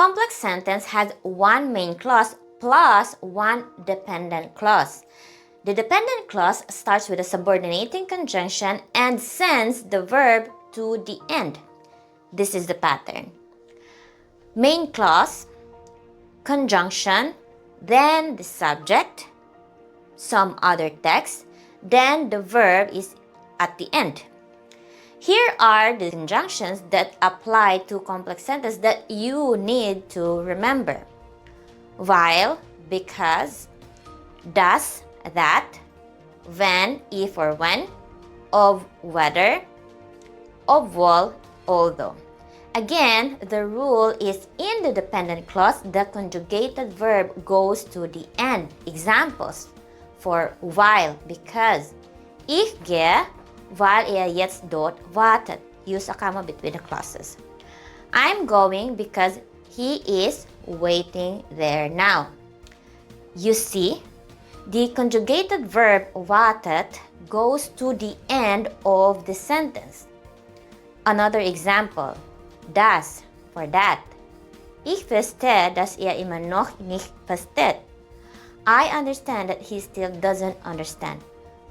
complex sentence has one main clause plus one dependent clause. The dependent clause starts with a subordinating conjunction and sends the verb to the end. This is the pattern. Main clause, conjunction, then the subject, some other text, then the verb is at the end. Here are the conjunctions that apply to complex sentences that you need to remember. While, because, thus, that, when, if or when, of, whether, of all, although. Again, the rule is in the dependent clause, the conjugated verb goes to the end. Examples for while, because. Ich gehe, weil jetzt dort wartet. Use a comma between the clauses. I'm going because he is waiting there now. You see, the conjugated verb wartet goes to the end of the sentence. Another example, das, for that. Ich verstehe, dass immer noch nicht versteht. I understand that he still doesn't understand.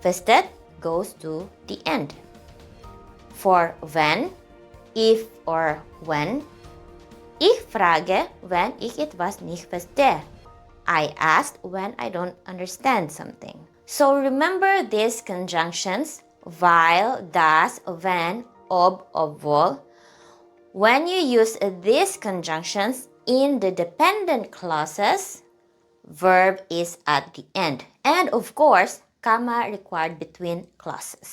Versteht goes to the end. For when, if or when. Ich frage, wenn ich etwas nicht verstehe. I asked when I don't understand something. So remember these conjunctions, while, das, when, ob, obwohl. When you use these conjunctions in the dependent clauses, verb is at the end. And of course, comma required between clauses.